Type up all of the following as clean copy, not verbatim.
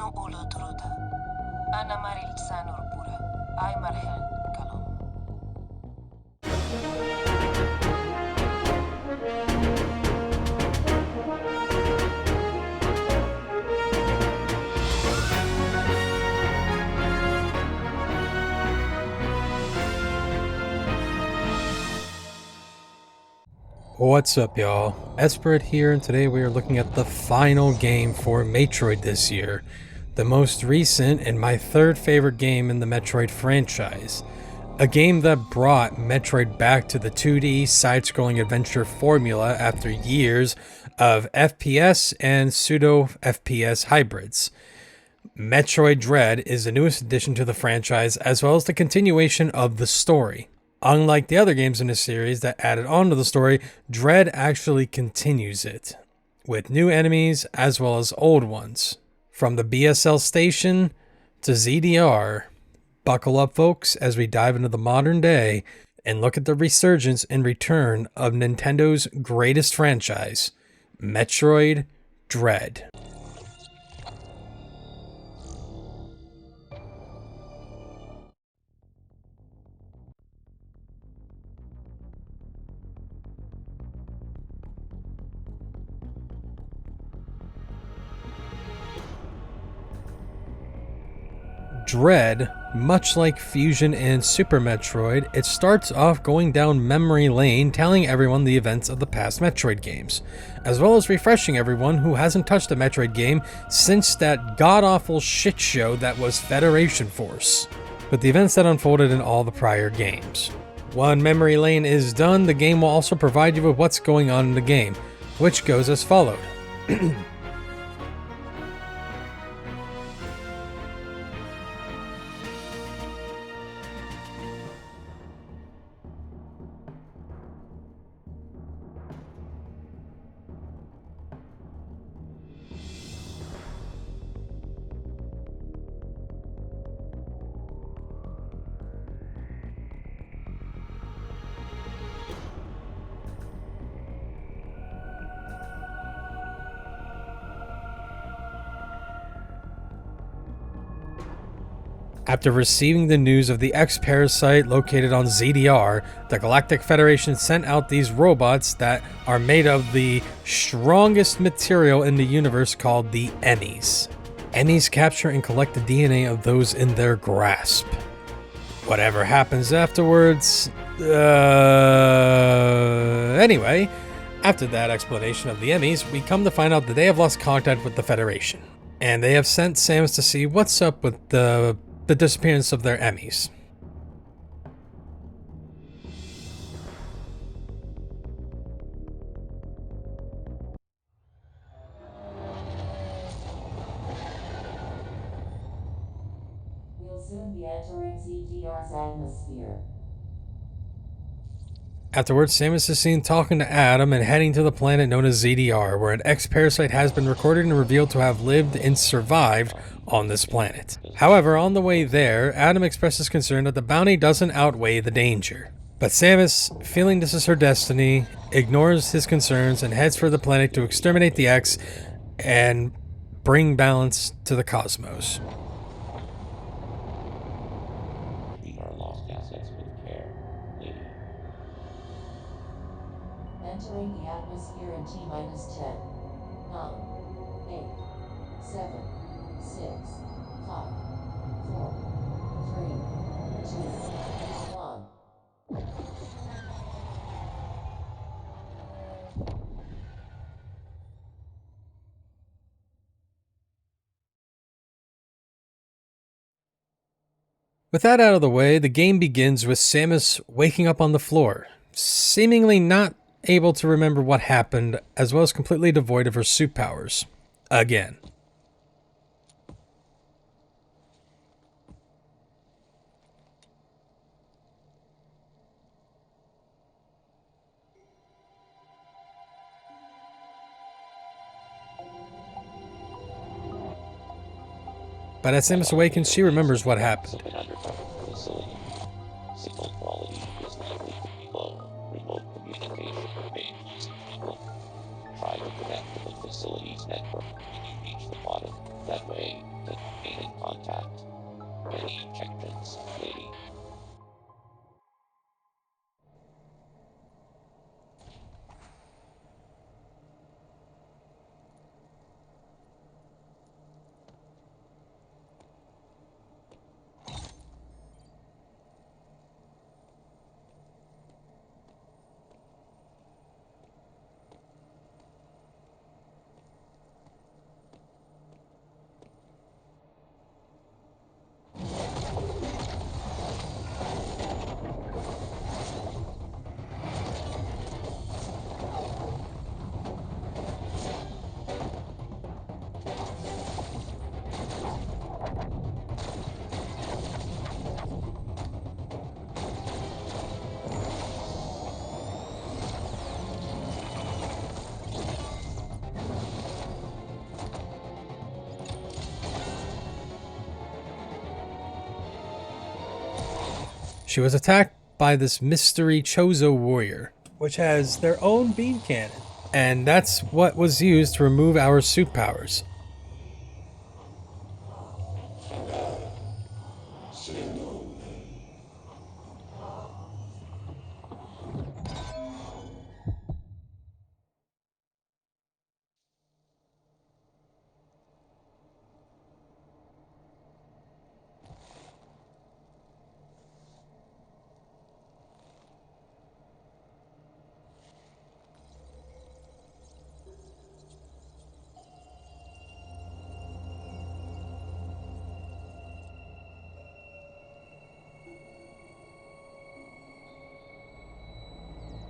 Inu ulu truda. Ana maril sanur pura. Ay marhel kalom. What's up, y'all? Esprit here, and today we are looking at the final game for Maytroid this year, the most recent and my third favorite game in the Metroid franchise. A game that brought Metroid back to the 2D side-scrolling adventure formula after years of FPS and pseudo-FPS hybrids. Metroid Dread is the newest addition to the franchise, as well as the continuation of the story. Unlike the other games in the series that added on to the story, Dread actually continues it, with new enemies as well as old ones. From the BSL station to ZDR, buckle up folks as we dive into the modern day and look at the resurgence and return of Nintendo's greatest franchise, Metroid Dread. Dread, much like Fusion and Super Metroid, it starts off going down memory lane telling everyone the events of the past Metroid games, as well as refreshing everyone who hasn't touched a Metroid game since that god-awful shit show that was Federation Force, with the events that unfolded in all the prior games. When memory lane is done, the game will also provide you with what's going on in the game, which goes as followed. After receiving the news of the X-Parasite located on ZDR, the Galactic Federation sent out these robots that are made of the strongest material in the universe called the Emmys. Emmys capture and collect the DNA of those in their grasp. Whatever happens afterwards... Anyway, after that explanation of the Emmys, we come to find out that they have lost contact with the Federation. And they have sent Samus to see what's up with the disappearance of their Emmys. We'll soon be entering ZDR's atmosphere. Afterwards, Samus is seen talking to Adam and heading to the planet known as ZDR, where an X-Parasite has been recorded and revealed to have lived and survived on this planet. However, on the way there, Adam expresses concern that the bounty doesn't outweigh the danger. But Samus, feeling this is her destiny, ignores his concerns and heads for the planet to exterminate the X and bring balance to the cosmos. These are lost assets with care, lady. Entering the atmosphere in T-minus 10, 9, 8, 7, 6, 5, 4, 3, 2, 1. With that out of the way, the game begins with Samus waking up on the floor, seemingly not able to remember what happened, as well as completely devoid of her suit powers. Again. But as Samus awakens, she remembers what happened. Facility. Signal quality is likely to be low. Remote communication remains difficult. Try to connect to the facility's network when you reach the bottom. That way, the She was attacked by this mystery Chozo warrior, which has their own beam cannon. And that's what was used to remove our suit powers.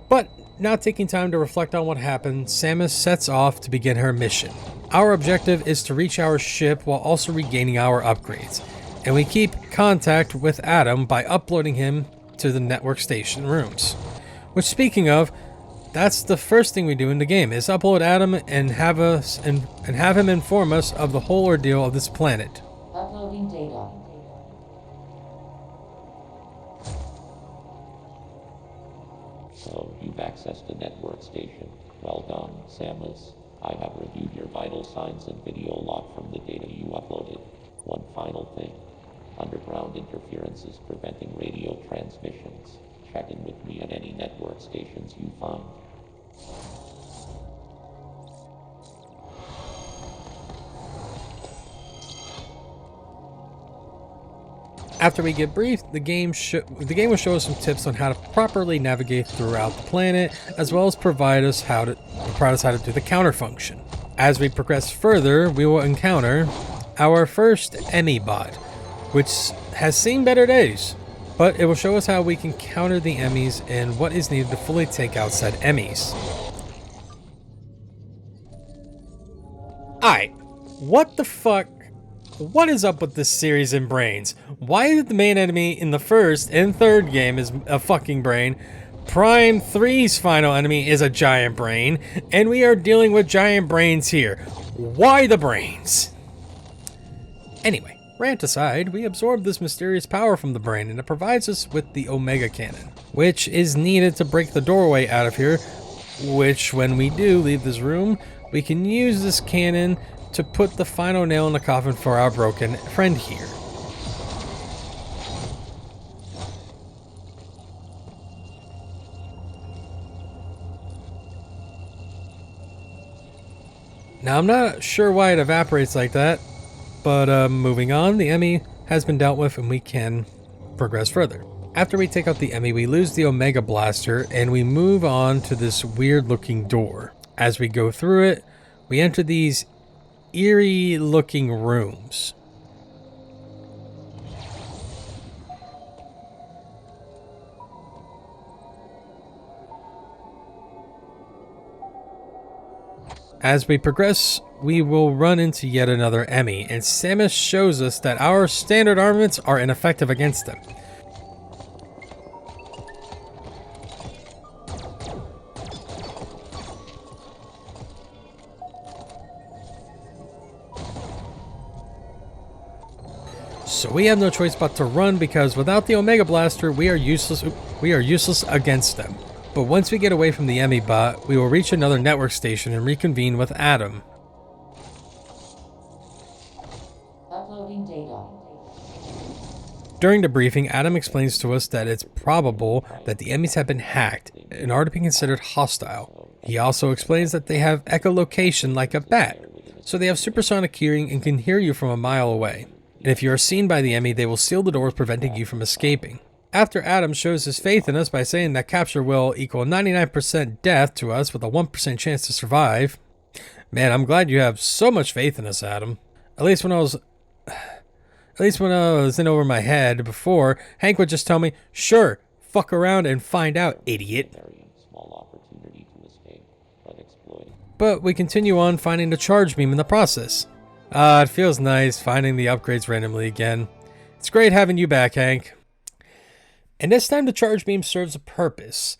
But now taking time to reflect on what happened, Samus sets off to begin her mission. Our objective is to reach our ship while also regaining our upgrades, and we keep contact with Adam by uploading him to the network station rooms. Which, speaking of, that's the first thing we do in the game, is upload Adam and have him inform us of the whole ordeal of this planet. Uploading data. So, you've accessed the network station. Well done, Samus. I have reviewed your vital signs and video log from the data you uploaded. One final thing. Underground interference is preventing radio transmissions. Check in with me at any network stations you find. After we get briefed, the game will show us some tips on how to properly navigate throughout the planet, as well as provide us how to do the counter function. As we progress further, we will encounter our first Emmy bot, which has seen better days, but it will show us how we can counter the Emmys and what is needed to fully take out said Emmys. Alright, what the fuck? What is up with this series in brains? Why is the main enemy in the first and third game is a fucking brain? Prime 3's final enemy is a giant brain, and we are dealing with giant brains here. Why the brains? Anyway, rant aside, we absorb this mysterious power from the brain, and it provides us with the Omega Cannon, which is needed to break the doorway out of here, which when we do leave this room, we can use this cannon to put the final nail in the coffin for our broken friend here. Now I'm not sure why it evaporates like that, but moving on, the Emmy has been dealt with and we can progress further. After we take out the Emmy, we lose the Omega Blaster and we move on to this weird looking door. As we go through it, we enter these eerie looking rooms. As we progress, we will run into yet another Emmy, and Samus shows us that our standard armaments are ineffective against them. So we have no choice but to run because without the Omega Blaster, we are useless against them. But once we get away from the Emmy bot, we will reach another network station and reconvene with Adam. Uploading data. During the briefing, Adam explains to us that it's probable that the Emmys have been hacked and are to be considered hostile. He also explains that they have echolocation like a bat, so they have supersonic hearing and can hear you from a mile away. And if you are seen by the Emmy, they will seal the doors, preventing you from escaping. After Adam shows his faith in us by saying that capture will equal 99% death to us with a 1% chance to survive. Man, I'm glad you have so much faith in us, Adam. At least when I was in over my head before, Hank would just tell me, "Sure, fuck around and find out, idiot." But we continue on finding the charge beam in the process. It feels nice finding the upgrades randomly again. It's great having you back, Hank. And this time the charge beam serves a purpose.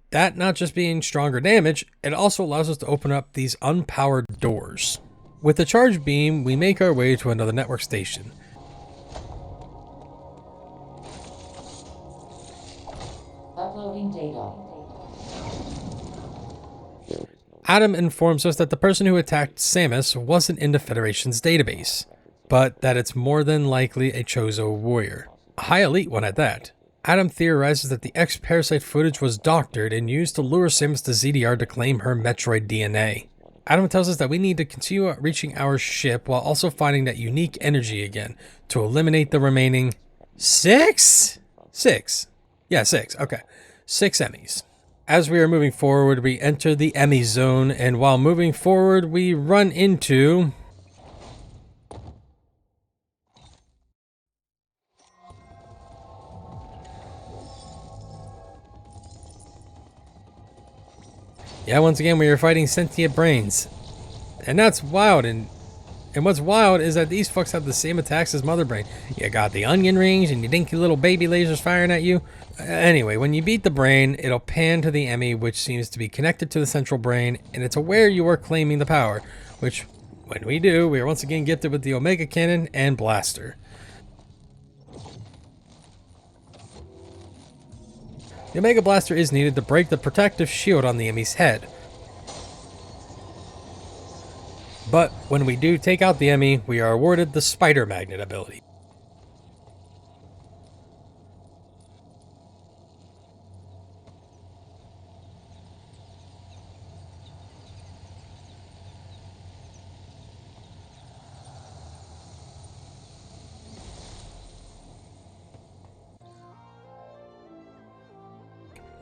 That not just being stronger damage, it also allows us to open up these unpowered doors. With the charge beam, we make our way to another network station. Uploading data. Adam informs us that the person who attacked Samus wasn't in the Federation's database, but that it's more than likely a Chozo warrior. A high elite one at that. Adam theorizes that the X-Parasite footage was doctored and used to lure Samus to ZDR to claim her Metroid DNA. Adam tells us that we need to continue reaching our ship while also finding that unique energy again to eliminate the remaining 6? 6. Yeah, 6. Okay. 6 Emmys. As we are moving forward, we enter the Emmy zone, and while moving forward, we run into... Yeah, once again, we are fighting sentient brains. And that's wild, and what's wild is that these fucks have the same attacks as Mother Brain. You got the onion rings and your dinky little baby lasers firing at you. Anyway, when you beat the brain, it'll pan to the Emmy, which seems to be connected to the central brain, and it's aware you are claiming the power, which, when we do, we are once again gifted with the Omega Cannon and Blaster. The Omega Blaster is needed to break the protective shield on the Emmy's head. But when we do take out the Emmy, we are awarded the Spider Magnet ability.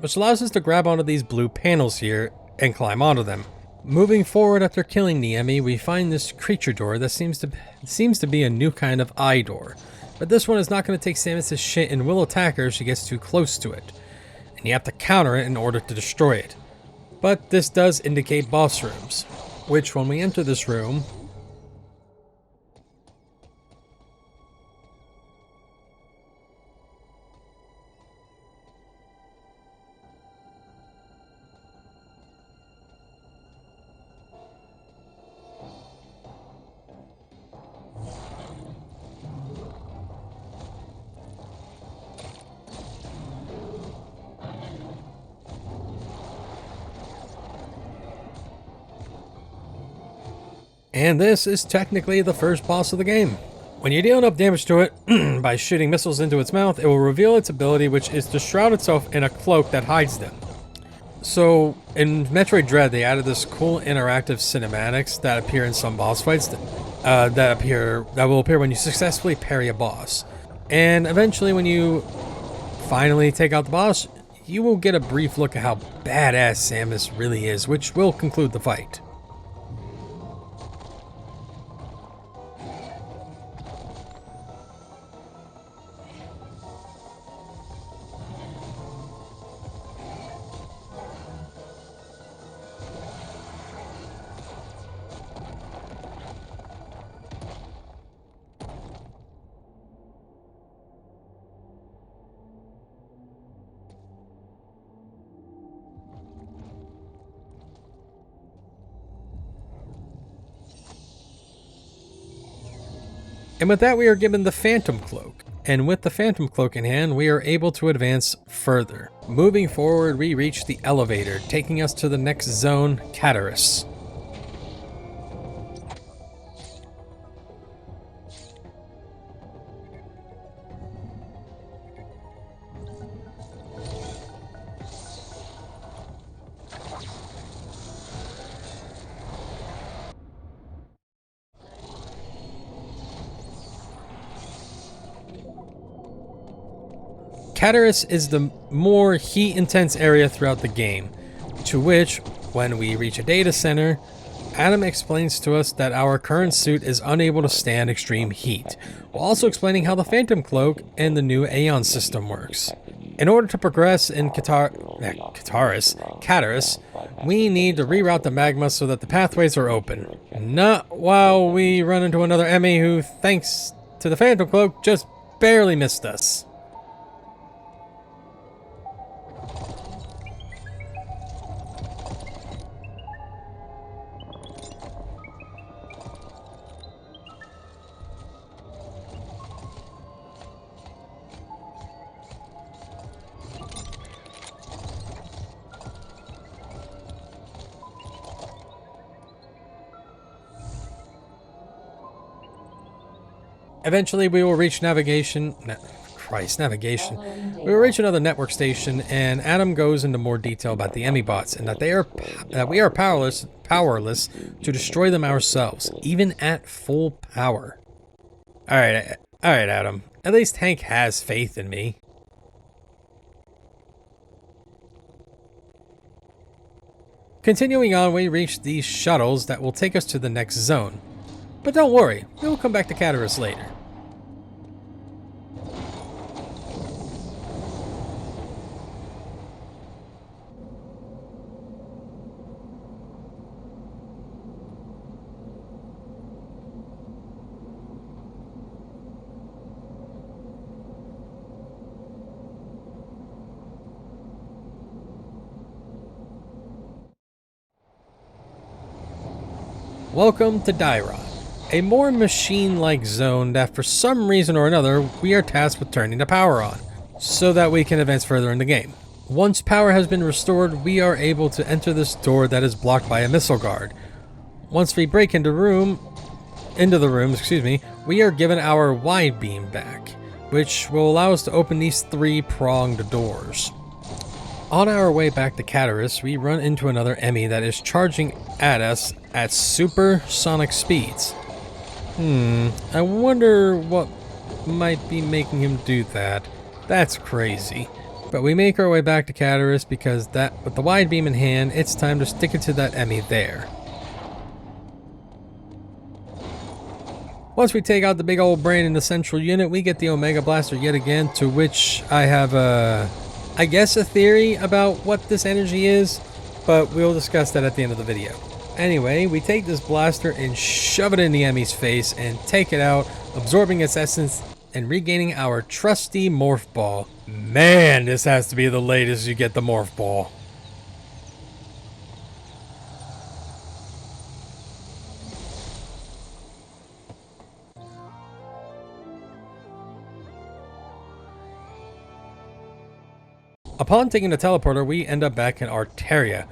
Which allows us to grab onto these blue panels here and climb onto them. Moving forward after killing the Emmy, we find this creature door that seems to be a new kind of eye door. But this one is not going to take Samus' shit and will attack her if she gets too close to it. And you have to counter it in order to destroy it. But this does indicate boss rooms, which when we enter this room, and this is technically the first boss of the game. When you deal enough damage to it by shooting missiles into its mouth, it will reveal its ability, which is to shroud itself in a cloak that hides them. So in Metroid Dread, they added this cool interactive cinematics that appear in some boss fights that will appear when you successfully parry a boss. And eventually, when you finally take out the boss, you will get a brief look at how badass Samus really is, which will conclude the fight. And with that, we are given the Phantom Cloak. And with the Phantom Cloak in hand, we are able to advance further. Moving forward, we reach the elevator, taking us to the next zone, Cataris. Cataris is the more heat-intense area throughout the game, to which, when we reach a data center, Adam explains to us that our current suit is unable to stand extreme heat, while also explaining how the Phantom Cloak and the new Aeon system works. In order to progress in Cataris, we need to reroute the magma so that the pathways are open. Not while we run into another Emmy who, thanks to the Phantom Cloak, just barely missed us. Eventually, we will reach navigation. Navigation. Uploading We will reach data. another network station, and Adam goes into more detail about the Emi-bots and that we are powerless to destroy them ourselves, even at full power. All right, Adam. At least Hank has faith in me. Continuing on, we reach these shuttles that will take us to the next zone. But don't worry, we will come back to Catarus later. Welcome to Dairon, a more machine-like zone that for some reason or another we are tasked with turning the power on, so that we can advance further in the game. Once power has been restored, we are able to enter this door that is blocked by a missile guard. Once we break into the rooms, we are given our wide beam back, which will allow us to open these 3-pronged doors. On our way back to Catarus, we run into another Emi that is charging at us at supersonic speeds. I wonder what might be making him do that. That's crazy. But we make our way back to Catarus because with the wide beam in hand, it's time to stick it to that Emi there. Once we take out the big old brain in the central unit, we get the Omega Blaster yet again, to which I have I guess a theory about what this energy is, but we'll discuss that at the end of the video. Anyway, we take this blaster and shove it in the Emi's face and take it out, absorbing its essence and regaining our trusty Morph Ball. Man, this has to be the latest you get the Morph Ball. Upon taking the teleporter, we end up back in Arteria.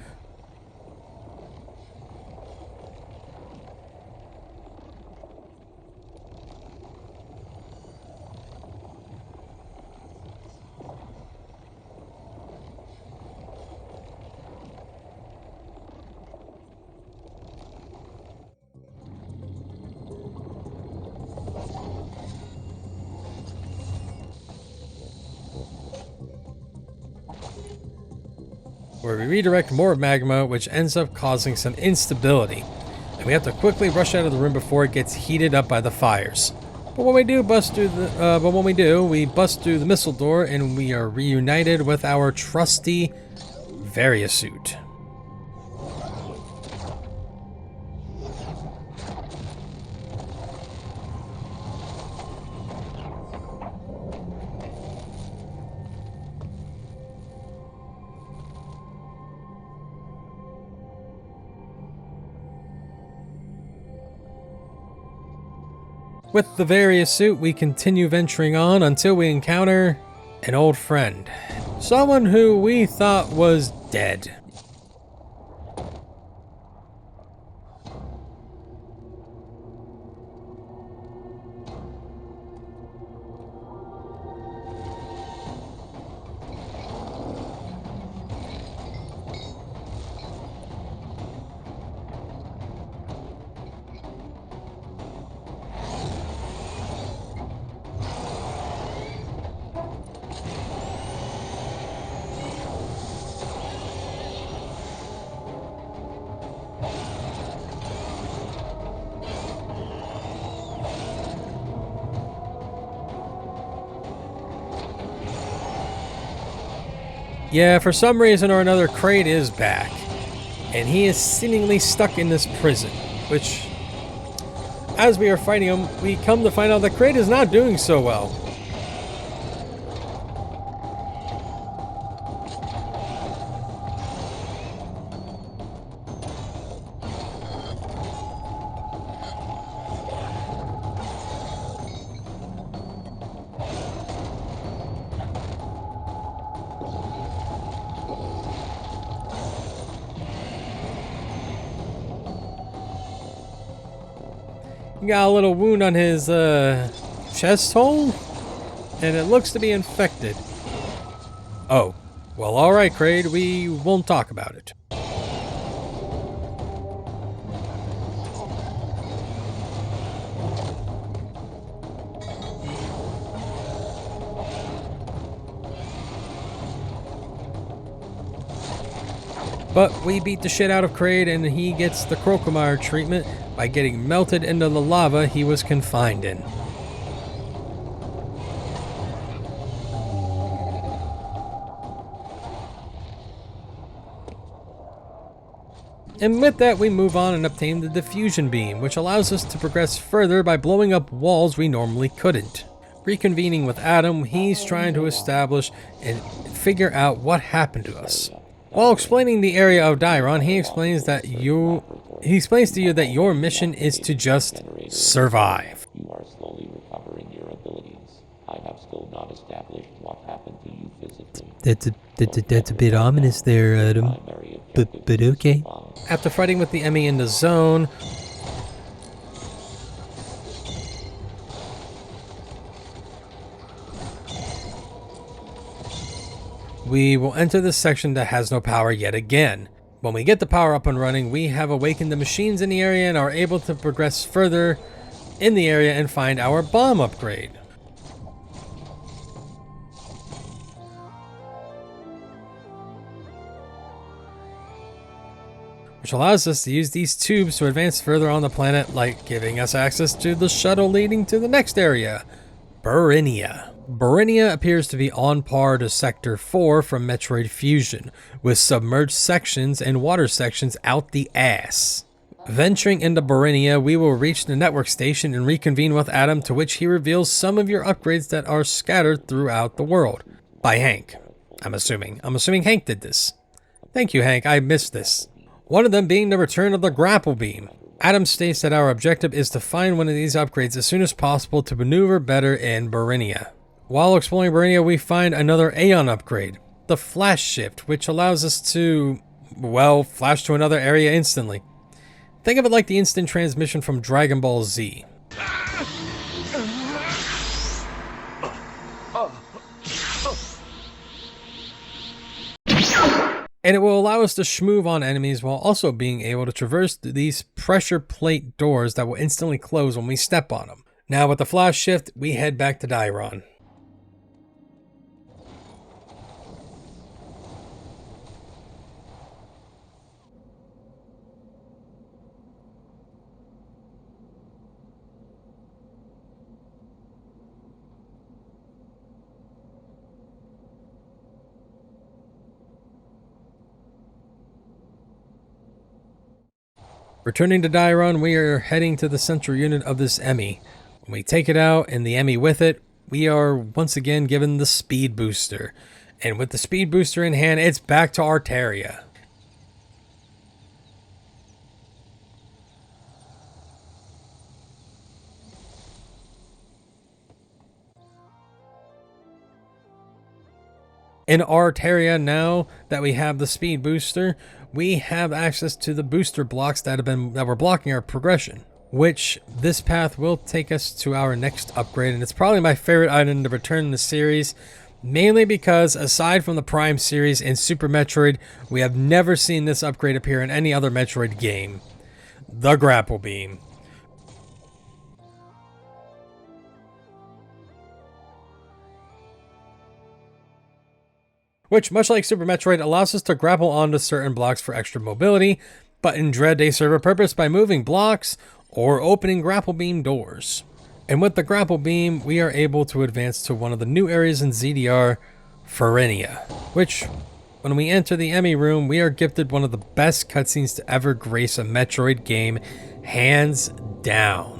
Where we redirect more magma, which ends up causing some instability, and we have to quickly rush out of the room before it gets heated up by the fires. But when we do, we bust through the missile door, and we are reunited with our trusty Variasuit. With the Variasuit, we continue venturing on until we encounter an old friend. Someone who we thought was dead. Yeah, for some reason or another, Kraid is back. And he is seemingly stuck in this prison, which, as we are fighting him, we come to find out that Kraid is not doing so well. He got a little wound on his chest hole, and it looks to be infected. Oh, well, alright, Kraid, we won't talk about it. But we beat the shit out of Kraid, and he gets the Crocomire treatment by getting melted into the lava he was confined in. And with that, we move on and obtain the diffusion beam, which allows us to progress further by blowing up walls we normally couldn't. Reconvening with Adam, he's trying to establish and figure out what happened to us. While explaining the area of Dairon, he explains to you that your mission is to just survive. You are slowly recovering your abilities. I have still not established what happened to you physically. That's a bit ominous there, Adam. Primary But objective is okay. survive. After fighting with the Emmy in the zone, we will enter this section that has no power yet again. When we get the power up and running, we have awakened the machines in the area and are able to progress further in the area and find our bomb upgrade. Which allows us to use these tubes to advance further on the planet, like giving us access to the shuttle leading to the next area, Burinia. Burinia appears to be on par to Sector 4 from Metroid Fusion, with submerged sections and water sections out the ass. Venturing into Burinia, we will reach the network station and reconvene with Adam, to which he reveals some of your upgrades that are scattered throughout the world. By Hank, I'm assuming. I'm assuming Hank did this. Thank you, Hank, I missed this. One of them being the return of the grapple beam. Adam states that our objective is to find one of these upgrades as soon as possible to maneuver better in Burinia. While exploring Burinia, we find another Aeon upgrade, the Flash Shift, which allows us to, well, flash to another area instantly. Think of it like the instant transmission from Dragon Ball Z. And it will allow us to shmove on enemies while also being able to traverse these pressure plate doors that will instantly close when we step on them. Now with the Flash Shift, we head back to Dairon. Returning to Dairon, we are heading to the central unit of this Emmy. When we take it out and the Emmy with it, we are once again given the speed booster. And with the speed booster in hand, it's back to Arteria. In Arteria, now that we have the speed booster, we have access to the booster blocks that were blocking our progression, which this path will take us to our next upgrade, and it's probably my favorite item to return in the series, mainly because aside from the Prime series and Super Metroid, we have never seen this upgrade appear in any other Metroid game. The grapple beam. Which, much like Super Metroid, allows us to grapple onto certain blocks for extra mobility, but in Dread they serve a purpose by moving blocks or opening grapple beam doors. And with the grapple beam, we are able to advance to one of the new areas in ZDR, Ferenia, which, when we enter the Emmy room, we are gifted one of the best cutscenes to ever grace a Metroid game, hands down.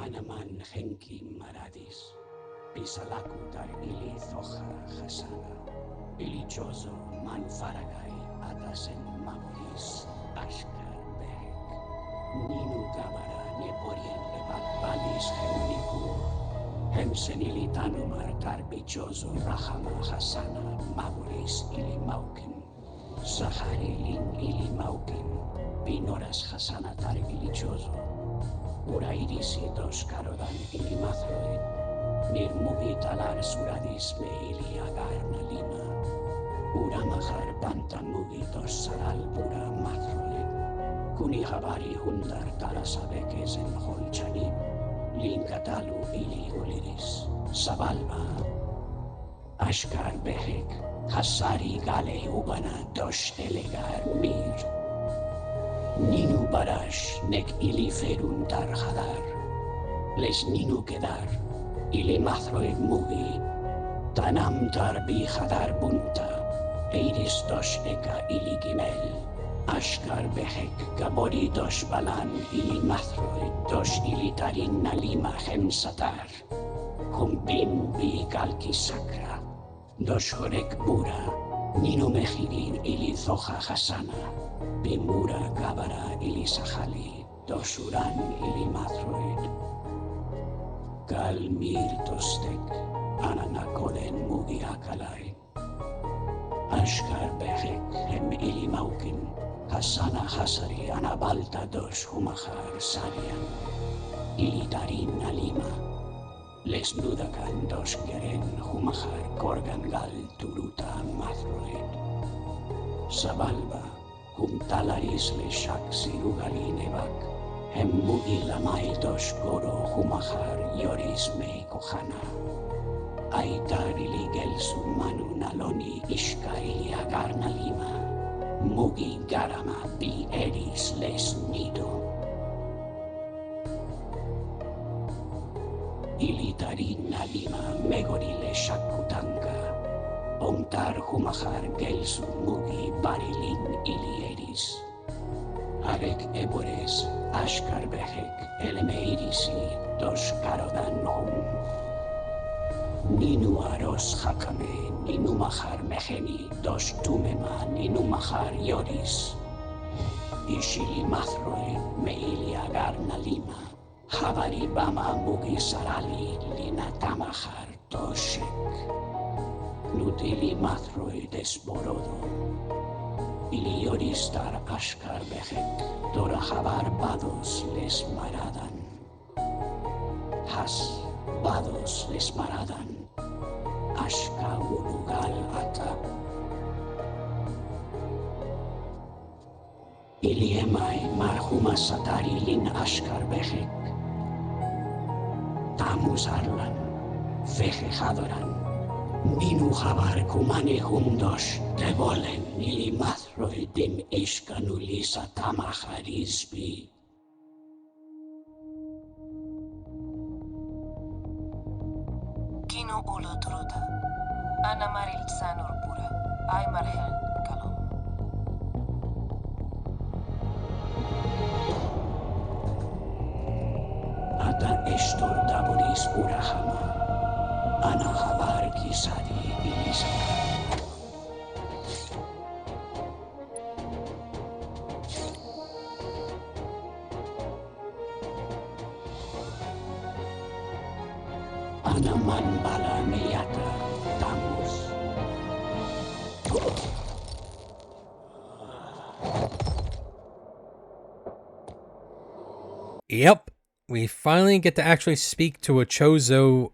Anaman Henki Maradis, Pisalakutar Ili Zoha Hasana, Ilichozo Manfaragai Atasen Maburis, Ashkar Behek, Ninu Gabara Neporien Levat Balis Hemnikur, Hemsenilitanu Martar Bichozo Rahama Hasana, Maburis Ili Mauken, Sahari Lin Ili Mauken, Pinoras Hasana Tar Ilichozo, Urairisi dos Karodan Ili Mathroid, Nirmugi Talar Suradis Me Ili Agarna Lima, Uramahar Pantamugi dos Saral Pura Mathroid, Kunihabari Hundar Talasabekes en Holchanim, Linkatalu Ili Uliris, Sabalba, Ashkar Behek, Hassari Gale Ubana dos Elegar Mir, Ninu Barash Nek Ili Ferun Tar Hadar, Les Ninu Kedar, Ili Mathroid Mugi, Tanam Tar Bi Hadar Bunta, Eiris dos Eka Ili Gimel, Ashkar Behek Gabori dos Balan Ili Mathroid dos Ili Tarin Nalima Hemsatar, Humbin Bi Kalki Sakra, dos Horek Bura, Ninu Mejirin Ili Zoha Hasana, Bimura Gabara Ili Sahali, dos Uran Ili Mathroid, Kalmir Tostek, Ananakoden Mugi Akalai, Ashkar Behek Hem Ili Maukin, Hasana Hasari Anabalta dos Humahar Sarian, Ili Tarin Alima, Les Nudakan dos Geren Humahar Korgangal Turuta Mathroid, Sabalba, Talaris Le Shak Sirugali Nevak, Hem Mugi Lamai dos Goro Humahar Yoris Me Kohana, Aitar Ili Gelsu Manu Naloni Ishka Ili Agarna Lima, Mugi Garama Bi Eris Les Nido, Ili Tarin Nalima Megori Le Shakutanka, Omtar Humahar Gelsu Mugi Barilin Ili Eris, Arek Ebores Ashkar Behek Elemeirisi dos Karodan Hum, Ninu Aros Hakame Ninu Mahar Meheni dos Tumema Ninu Mahar Yoris, Ishili Mathroid Meili Agarna Lima, Habari Bama Mugi Sarali Lina Tamahar Toshek, Nutili Mathroid Esborodo, Ili Yoristar Ashkar Behek, Dora Habar Bados Les Maradan, Has Bados Les Maradan, Ashka Urugal Ata, Ili Emai Marhuma Satari Lin Ashkar Behek, Tamus Arlan, Feje Hadoran, Ninu Habar Kumane Humdos, Devolen Ili Mathroidim Ishkanulisa Tamaharisbi. Kino Ulu Truda, Ana Maril Sanur Pura, Ay Marhel Kalom. Ata Estor Daboris Urahama, Ana Habar Kisari Ilisaka. Ana Manbala Meyata Tamus. Yep, we finally get to actually speak to a Chozo,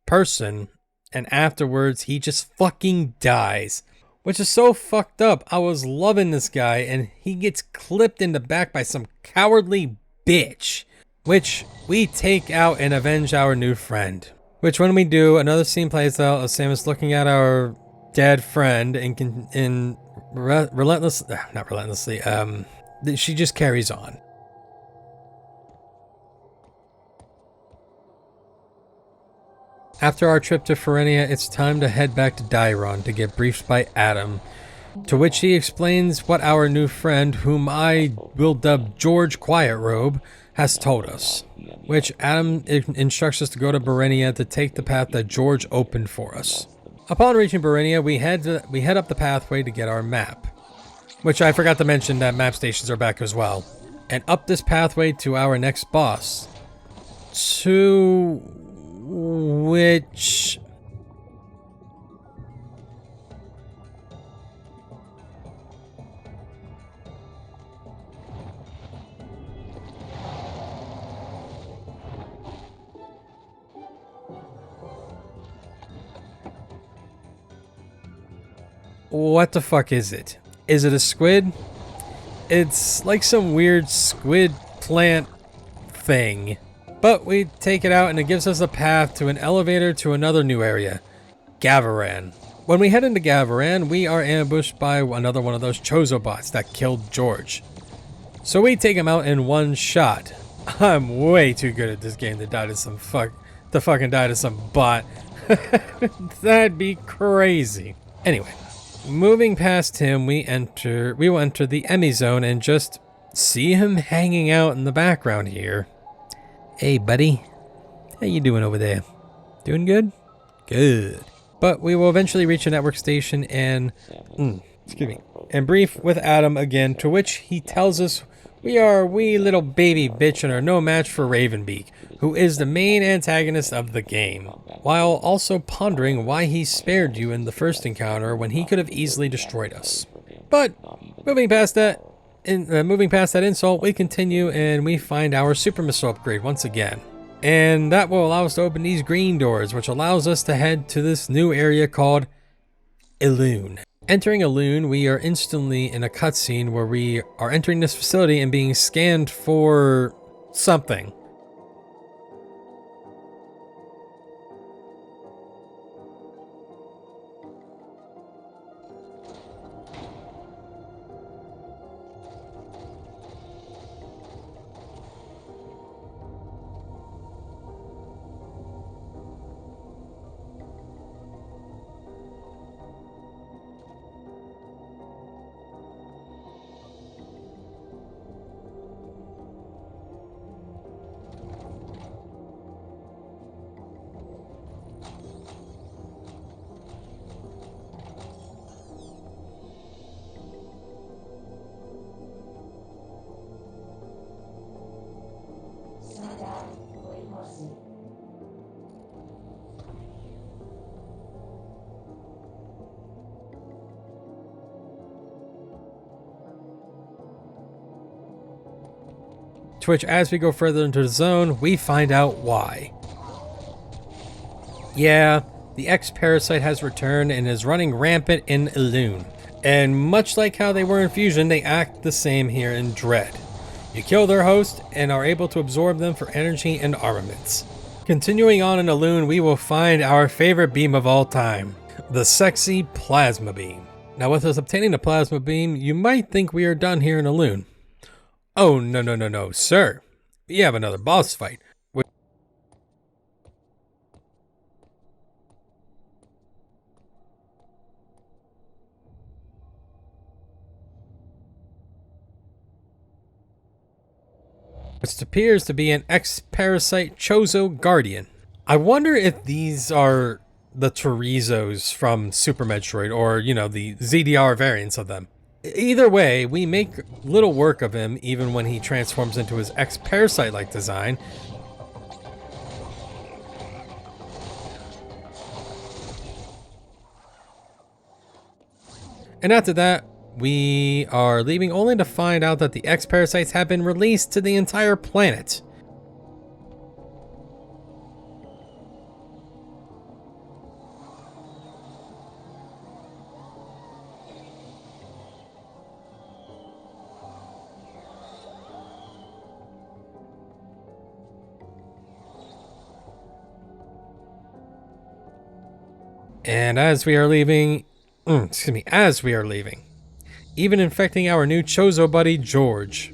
person, and afterwards he just fucking dies. Which is so fucked up. I was loving this guy, and he gets clipped in the back by some cowardly bitch. Which we take out and avenge our new friend. Which when we do, another scene plays out of Samus looking at our dead friend and not relentlessly, she just carries on. After our trip to Ferenia, it's time to head back to Dairon to get briefed by Adam, to which he explains what our new friend, whom I will dub George Quiet Robe, has told us, which Adam instructs us to go to Berenia to take the path that George opened for us. Upon reaching Berenia, we head up the pathway to get our map, which I forgot to mention that map stations are back as well, and up this pathway to our next boss, to which... What the fuck is it? Is it a squid? It's like some weird squid plant thing. But we take it out and it gives us a path to an elevator to another new area, Gavaran. When we head into Gavaran, we are ambushed by another one of those Chozo bots that killed George. So we take him out in one shot. I'm way too good at this game to die to some fucking die to some bot. That'd be crazy. Anyway, moving past him, we will enter the Emmy zone and just see him hanging out in the background here. Hey, buddy. How you doing over there? Doing good? Good. But we will eventually reach a network station and and brief with Adam again, to which he tells us we are a wee little baby bitch and are no match for Ravenbeak, who is the main antagonist of the game, while also pondering why he spared you in the first encounter when he could have easily destroyed us. But moving past that insult, we continue and we find our super missile upgrade once again. And that will allow us to open these green doors, which allows us to head to this new area called Elune. Entering Elune, we are instantly in a cutscene where we are entering this facility and being scanned for something. To which, as we go further into the zone, we find out why. Yeah, the X-Parasite has returned and is running rampant in Elune. And much like how they were in Fusion, they act the same here in Dread. You kill their host and are able to absorb them for energy and armaments. Continuing on in Elune, we will find our favorite beam of all time, the sexy Plasma Beam. Now, with us obtaining the Plasma Beam, you might think we are done here in Elune. Oh, no, sir. We have another boss fight. Which appears to be an X-Parasite Chozo Guardian. I wonder if these are the Chorizos from Super Metroid, or, you know, the ZDR variants of them. Either way, we make little work of him even when he transforms into his X-Parasite-like design. And after that, we are leaving only to find out that the X-Parasites have been released to the entire planet. And as we are leaving, even infecting our new Chozo buddy, George.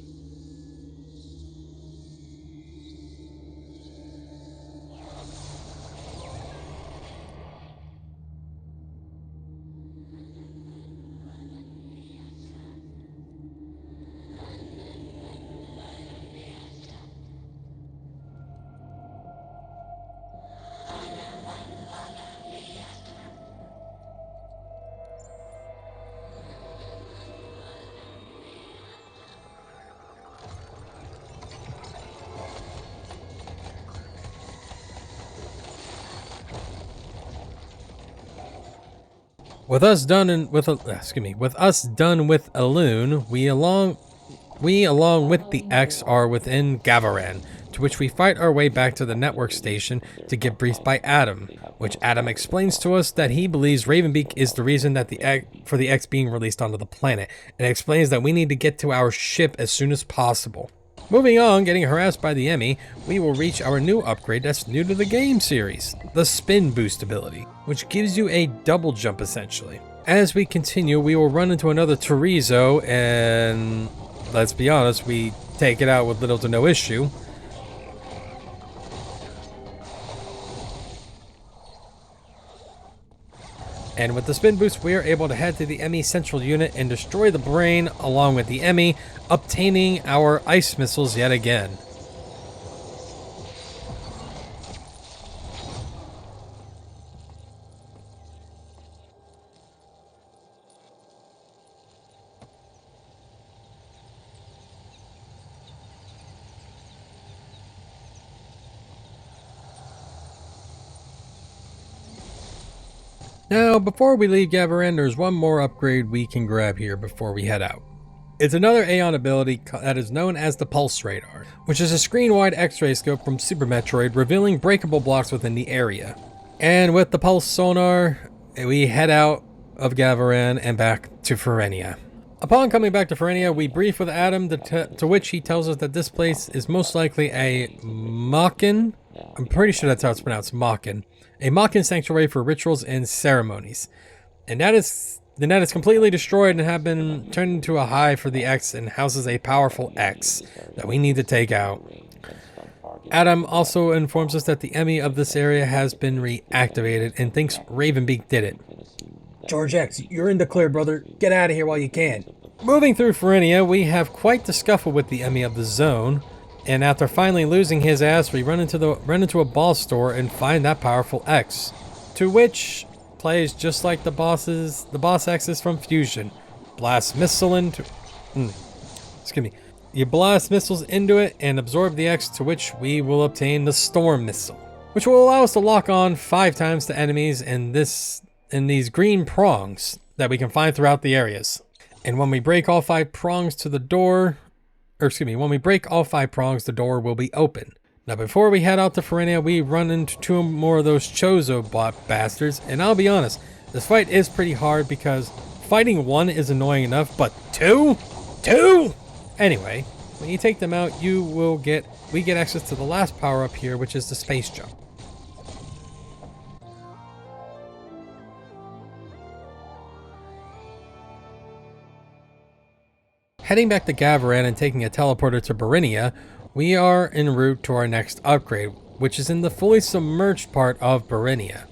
With us done with Elune, we along with the X are within Gavaran, to which we fight our way back to the network station to get briefed by Adam, which Adam explains to us that he believes Ravenbeak is the reason that for the X being released onto the planet, and explains that we need to get to our ship as soon as possible. Moving on, getting harassed by the Emmy, we will reach our new upgrade that's new to the game series, the Spin Boost ability, which gives you a double jump essentially. As we continue, we will run into another Chorizo, and let's be honest, we take it out with little to no issue. And with the spin boost, we are able to head to the Emmy central unit and destroy the brain along with the Emmy, obtaining our ice missiles yet again. Now, before we leave Gavaran, there's one more upgrade we can grab here before we head out. It's another Aeon ability that is known as the Pulse Radar, which is a screen-wide X-ray scope from Super Metroid, revealing breakable blocks within the area. And with the Pulse Sonar, we head out of Gavaran and back to Ferenia. Upon coming back to Ferenia, we brief with Adam, to which he tells us that this place is most likely a Makin. I'm pretty sure that's how it's pronounced, Makin. A Makin sanctuary for rituals and ceremonies. And that is completely destroyed and have been turned into a hive for the X and houses a powerful X that we need to take out. Adam also informs us that the Emmy of this area has been reactivated and thinks Ravenbeak did it. George X, you're in the clear, brother. Get out of here while you can. Moving through Ferenia, we have quite the scuffle with the Emmy of the zone. And after finally losing his ass, we run into a boss store and find that powerful X, to which plays just like the boss X's from Fusion. Blast missile into, You blast missiles into it and absorb the X, to which we will obtain the Storm Missile, which will allow us to lock on 5 times to enemies in these green prongs that we can find throughout the areas. And when we break all 5 prongs to the door. When we break all 5 prongs, the door will be open. Now, before we head out to Ferenia, we run into 2 more of those Chozo bot bastards, and I'll be honest, this fight is pretty hard because fighting 1 is annoying enough, but 2? Anyway, when you take them out, we get access to the last power up here, which is the space jump. Heading back to Gavaran and taking a teleporter to Barinia, we are en route to our next upgrade, which is in the fully submerged part of Barinia.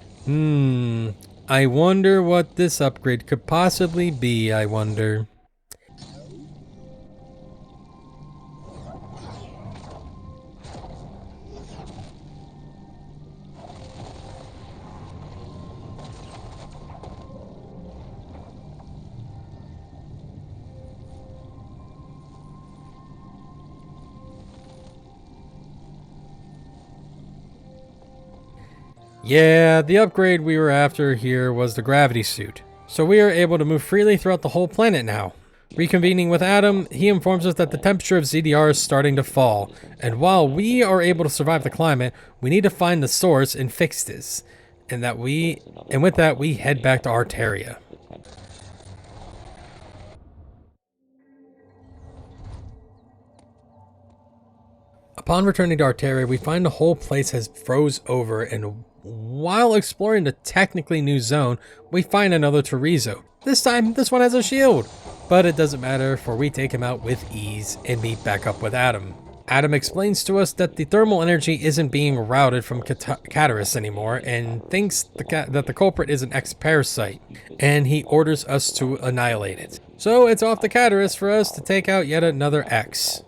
I wonder what this upgrade could possibly be, I wonder. Yeah, the upgrade we were after here was the gravity suit. So we are able to move freely throughout the whole planet now. Reconvening with Adam, he informs us that the temperature of ZDR is starting to fall. And while we are able to survive the climate, we need to find the source and fix this. And with that, we head back to Arteria. Upon returning to Arteria, we find the whole place has froze over, and while exploring the technically new zone, we find another Chorizo. This time, this one has a shield. But it doesn't matter, for we take him out with ease and meet back up with Adam. Adam explains to us that the thermal energy isn't being routed from Cataris anymore, and thinks that the culprit is an X-parasite, and he orders us to annihilate it. So it's off to Cataris for us to take out yet another X.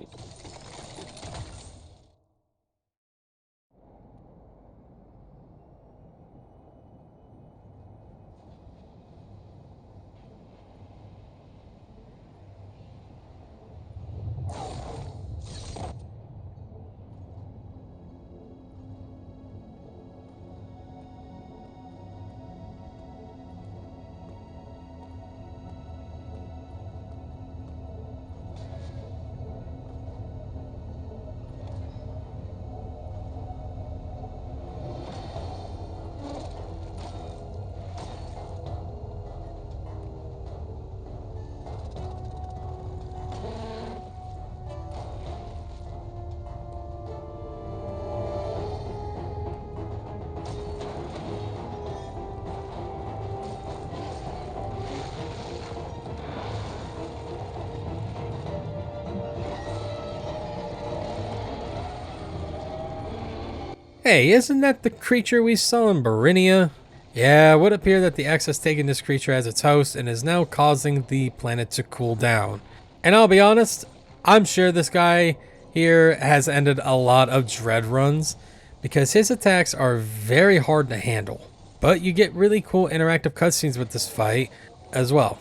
Hey, isn't that the creature we saw in Barinia? Yeah, it would appear that the X has taken this creature as its host and is now causing the planet to cool down. And I'll be honest, I'm sure this guy here has ended a lot of dread runs because his attacks are very hard to handle. But you get really cool interactive cutscenes with this fight as well.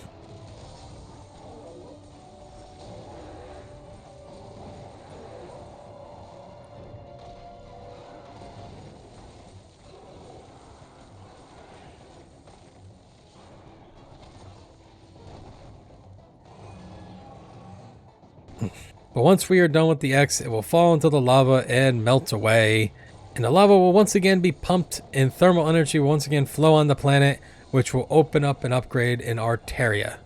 But once we are done with the X, it will fall into the lava and melt away. And the lava will once again be pumped and thermal energy will once again flow on the planet, which will open up an upgrade in Arteria.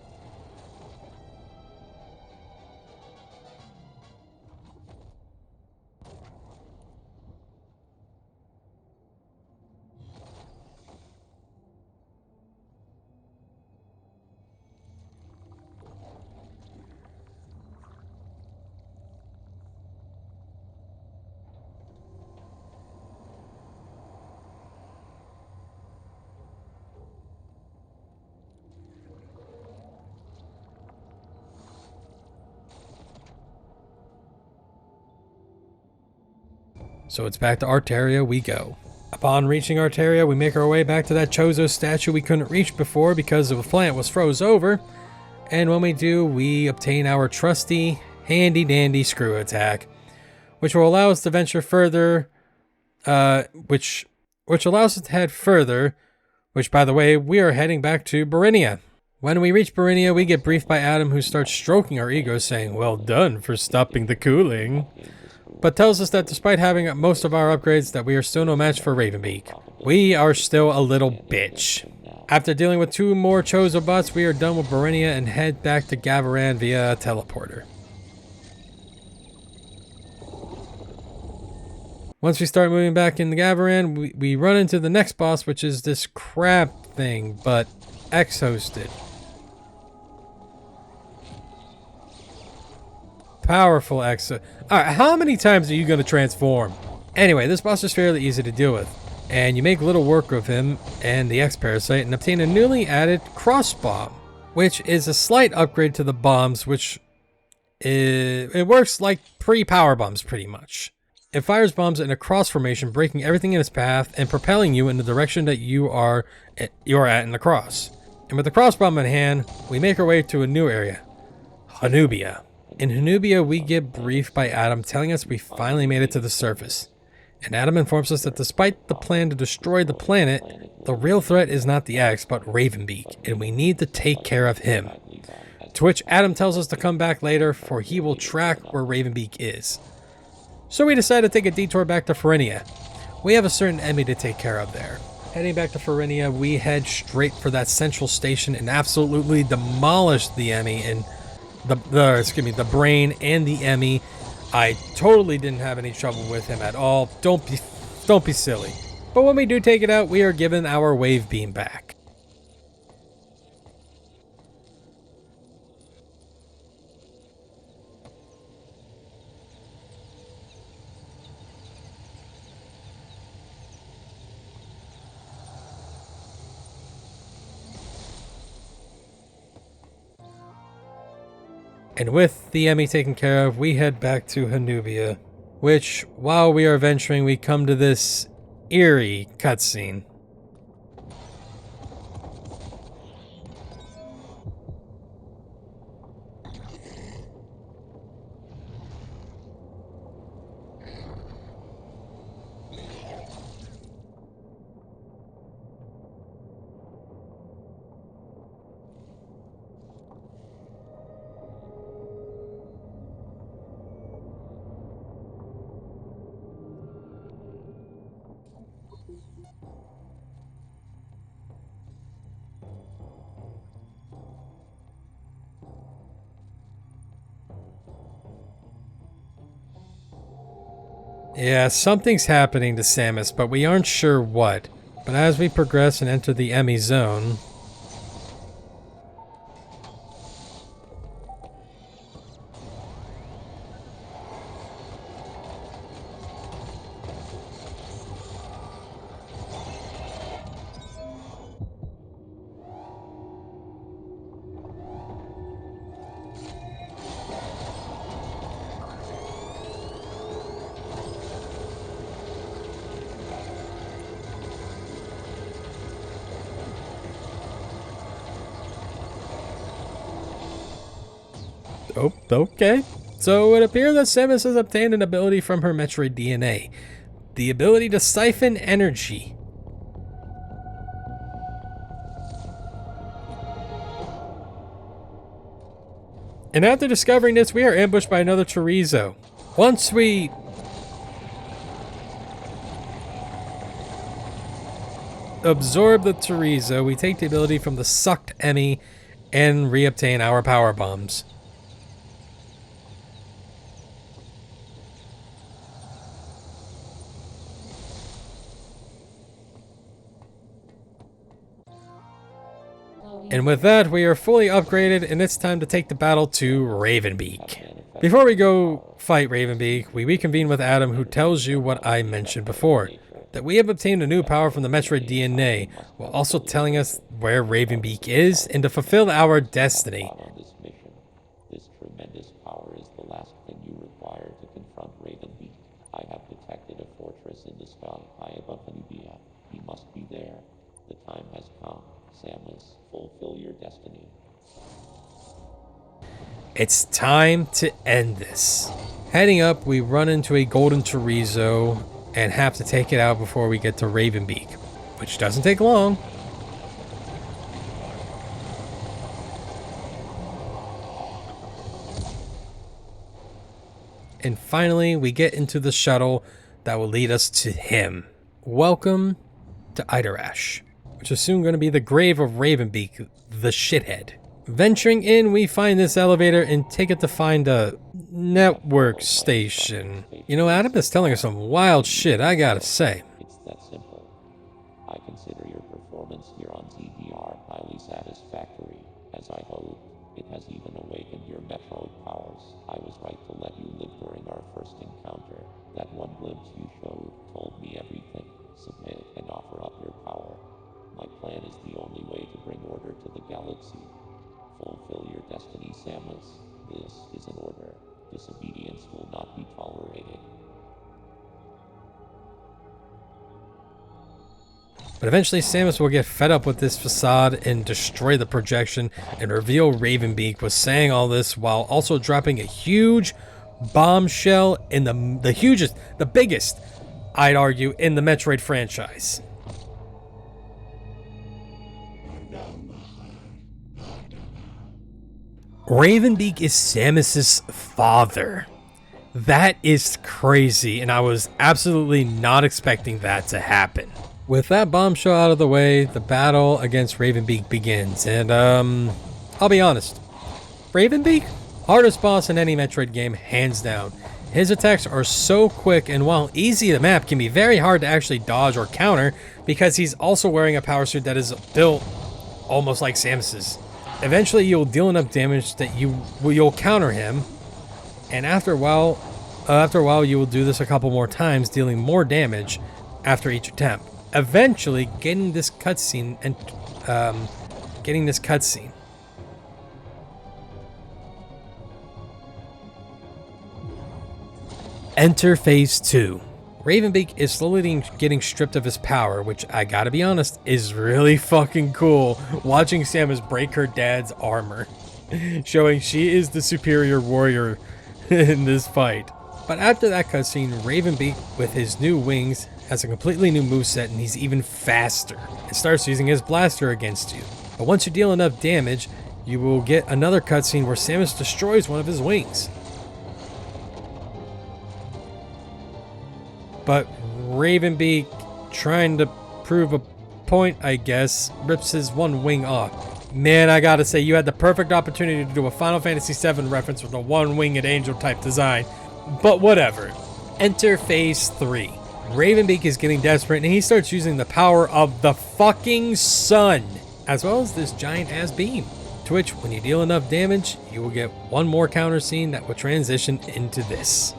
So it's back to Arteria we go. Upon reaching Arteria, we make our way back to that Chozo statue we couldn't reach before because the plant was froze over. And when we do, we obtain our trusty, handy-dandy screw attack, which will allow us to venture further, which allows us to head further, which, by the way, we are heading back to Barinia. When we reach Barinia, we get briefed by Adam, who starts stroking our ego, saying, "Well done for stopping the cooling," but tells us that despite having most of our upgrades, that we are still no match for Ravenbeak. We are still a little bitch. After dealing with 2 more Chozo bots, we are done with Barinia and head back to Gavaran via a teleporter. Once we start moving back into Gavaran, we run into the next boss, which is this crab thing, but X-hosted. Powerful X. Alright, how many times are you going to transform? Anyway, this boss is fairly easy to deal with, and you make little work of him and the X-Parasite and obtain a newly added cross bomb, which is a slight upgrade to the bombs, which it works like pre-power bombs pretty much. It fires bombs in a cross formation, breaking everything in its path and propelling you in the direction that you are at in the cross. And with the cross bomb in hand, we make our way to a new area, Hanubia. In Hanubia, we get briefed by Adam telling us we finally made it to the surface. And Adam informs us that despite the plan to destroy the planet, the real threat is not the X, but Ravenbeak, and we need to take care of him. To which Adam tells us to come back later, for he will track where Ravenbeak is. So we decide to take a detour back to Farinia. We have a certain Emmy to take care of there. Heading back to Farinia, we head straight for that central station and absolutely demolish the Emmy and the brain and the Emmy. I totally didn't have any trouble with him at all. Don't be silly. But when we do take it out, we are given our wave beam back. And with the Emmy taken care of, we head back to Hanubia, which, while we are venturing, we come to this eerie cutscene. Yeah, something's happening to Samus, but we aren't sure what. But as we progress and enter the Emmy zone, Oh, okay. So it appears that Samus has obtained an ability from her Metroid DNA. The ability to siphon energy. And after discovering this, we are ambushed by another chorizo. Once we absorb the chorizo, we take the ability from the sucked Emmy and reobtain our power bombs. And with that, we are fully upgraded, and it's time to take the battle to Ravenbeak. Before we go fight Ravenbeak, we reconvene with Adam, who tells you what I mentioned before, that we have obtained a new power from the Metroid DNA, while also telling us where Ravenbeak is and to fulfill our destiny. On this mission, this tremendous power is the last thing you require to confront Ravenbeak. I have detected a fortress in the sky high above Nubia. He must be there. The time has come. Samus, fulfill your destiny. It's time to end this. Heading up, we run into a golden chorizo and have to take it out before we get to Ravenbeak, which doesn't take long. And finally, we get into the shuttle that will lead us to him. Welcome to Idarash, which is soon going to be the grave of Ravenbeak, the shithead. Venturing in, we find this elevator and take it to find a network station. You know, Adam is telling us some wild shit, I gotta say. It's that simple. I consider your performance here on TVR highly satisfactory. As I hoped, it has even awakened your Metroid powers. I was right to let you live during our first encounter. That one glimpse you showed told me everything. Submit and offer up your power. My plan is the only way to bring order to the galaxy. Fulfill your destiny, Samus. This is an order. Disobedience will not be tolerated. But eventually Samus will get fed up with this facade and destroy the projection and reveal Ravenbeak was saying all this while also dropping a huge bombshell in the biggest, I'd argue, in the Metroid franchise. Ravenbeak is Samus's father. That is crazy, and I was absolutely not expecting that to happen. With that bombshell out of the way, the battle against Ravenbeak begins, and I'll be honest. Ravenbeak? Hardest boss in any Metroid game, hands down. His attacks are so quick, and while easy to map, can be very hard to actually dodge or counter because he's also wearing a power suit that is built almost like Samus's. Eventually, you'll deal enough damage that you'll counter him, and after a while, you will do this a couple more times, dealing more damage after each attempt. Eventually, getting this cutscene. Enter Phase 2. Ravenbeak is slowly getting stripped of his power, which I gotta be honest, is really fucking cool watching Samus break her dad's armor, showing she is the superior warrior in this fight. But after that cutscene, Ravenbeak, with his new wings, has a completely new moveset and he's even faster and starts using his blaster against you. But once you deal enough damage, you will get another cutscene where Samus destroys one of his wings. But Ravenbeak, trying to prove a point, I guess, rips his one wing off. Man, I gotta say, you had the perfect opportunity to do a Final Fantasy VII reference with a one-winged angel type design. But whatever. Enter Phase 3. Ravenbeak is getting desperate and he starts using the power of the fucking sun, as well as this giant-ass beam. To which, when you deal enough damage, you will get one more counter scene that will transition into this.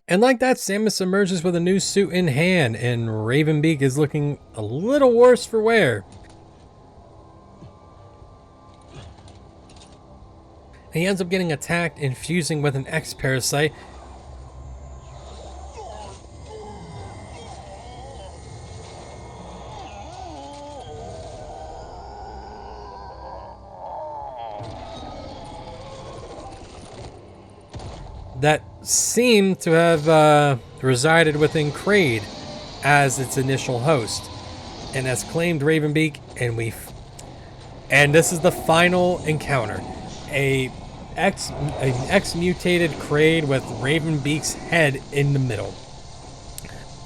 And like that, Samus emerges with a new suit in hand, and Ravenbeak is looking a little worse for wear. He ends up getting attacked and fusing with an X-Parasite. That seemed to have resided within Kraid as its initial host, and has claimed Ravenbeak, and this is the final encounter. An X-mutated Kraid with Ravenbeak's head in the middle.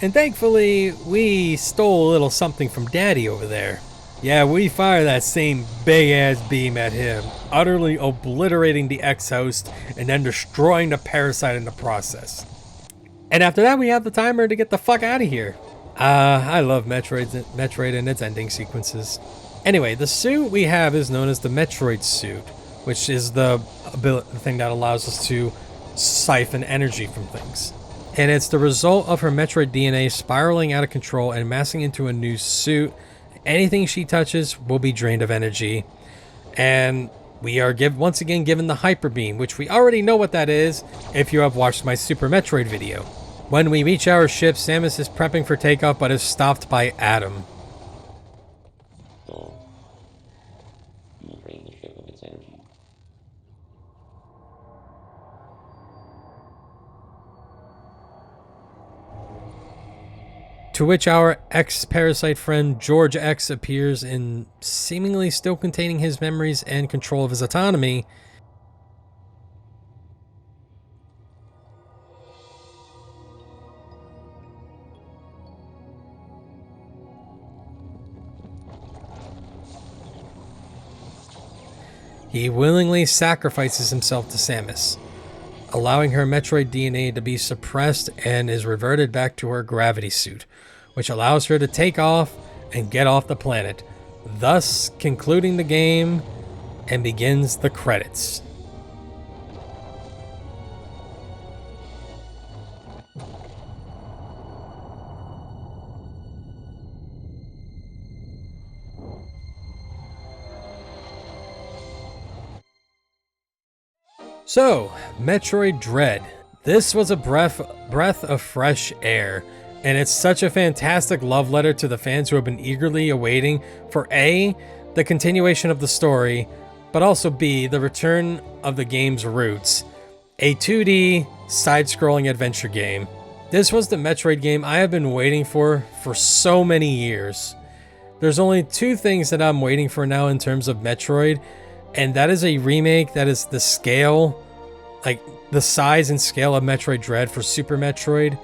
And thankfully, we stole a little something from Daddy over there. Yeah, we fire that same big-ass beam at him, utterly obliterating the X-host and then destroying the parasite in the process. And after that, we have the timer to get the fuck out of here. I love Metroid and its ending sequences. Anyway, the suit we have is known as the Metroid suit, which is the thing that allows us to siphon energy from things. And it's the result of her Metroid DNA spiraling out of control and massing into a new suit. Anything she touches will be drained of energy. And we are once again given the Hyper Beam, which we already know what that is if you have watched my Super Metroid video. When we reach our ship, Samus is prepping for takeoff but is stopped by Adam. So, you will drain the ship of its energy. To which our ex-parasite friend George X appears in, seemingly still containing his memories and control of his autonomy. He willingly sacrifices himself to Samus, allowing her Metroid DNA to be suppressed, and is reverted back to her gravity suit, which allows her to take off and get off the planet, thus concluding the game and begins the credits. So, Metroid Dread. This was a breath of fresh air, and it's such a fantastic love letter to the fans who have been eagerly awaiting for A, the continuation of the story, but also B, the return of the game's roots, a 2D side-scrolling adventure game. This was the Metroid game I have been waiting for so many years. There's only two things that I'm waiting for now in terms of Metroid, and that is a remake that is the scale, like the size and scale of Metroid Dread for Super Metroid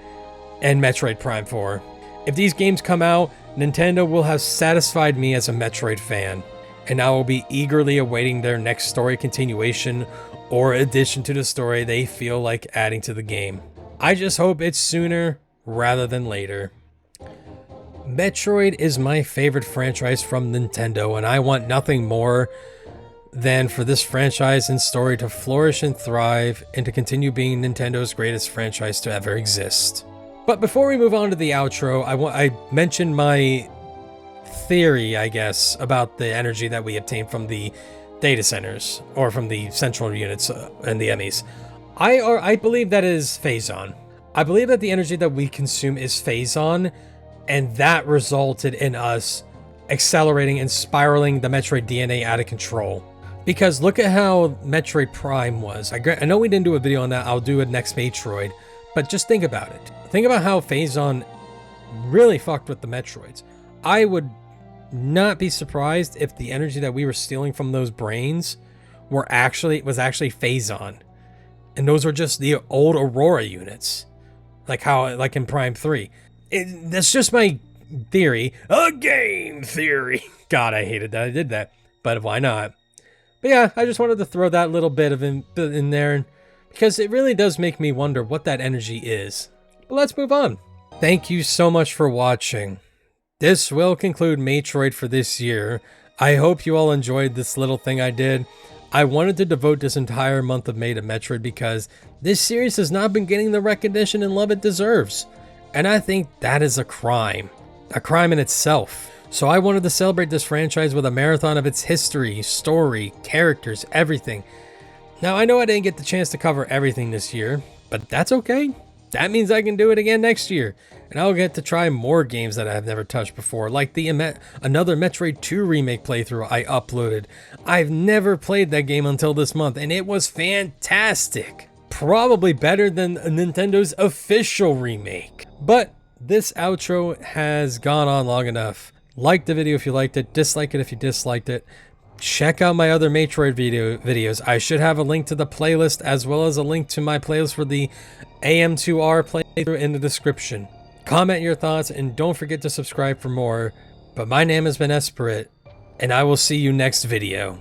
and Metroid Prime 4. If these games come out, Nintendo will have satisfied me as a Metroid fan, and I will be eagerly awaiting their next story continuation or addition to the story they feel like adding to the game. I just hope it's sooner rather than later. Metroid is my favorite franchise from Nintendo, and I want nothing more than for this franchise and story to flourish and thrive and to continue being Nintendo's greatest franchise to ever exist. But before we move on to the outro, I mentioned my theory, I guess, about the energy that we obtain from the data centers, or from the central units and the EMMIs. I believe that is Phazon. I believe that the energy that we consume is Phazon, and that resulted in us accelerating and spiraling the Metroid DNA out of control. Because look at how Metroid Prime was. I know we didn't do a video on that, I'll do it next Maytroid, but just think about it. Think about how Phazon really fucked with the Metroids. I would not be surprised if the energy that we were stealing from those brains was actually Phazon. And those were just the old Aurora units. Like in Prime 3. That's just my theory. A game theory. God, I hated that I did that. But why not? But yeah, I just wanted to throw that little bit of in there, because it really does make me wonder what that energy is. But let's move on. Thank you so much for watching. This will conclude Maytroid for this year. I hope you all enjoyed this little thing I did. I wanted to devote this entire month of May to Metroid because this series has not been getting the recognition and love it deserves. And I think that is a crime in itself. So I wanted to celebrate this franchise with a marathon of its history, story, characters, everything. Now I know I didn't get the chance to cover everything this year, but that's okay. That means I can do it again next year. And I'll get to try more games that I've never touched before, like the another Metroid 2 remake playthrough I uploaded. I've never played that game until this month, and it was fantastic. Probably better than Nintendo's official remake. But this outro has gone on long enough. Like the video if you liked it, dislike it if you disliked it. Check out my other Metroid videos. I should have a link to the playlist as well as a link to my playlist for the AM2R playthrough in the description. Comment your thoughts and don't forget to subscribe for more. But my name has been Esperit, and I will see you next video.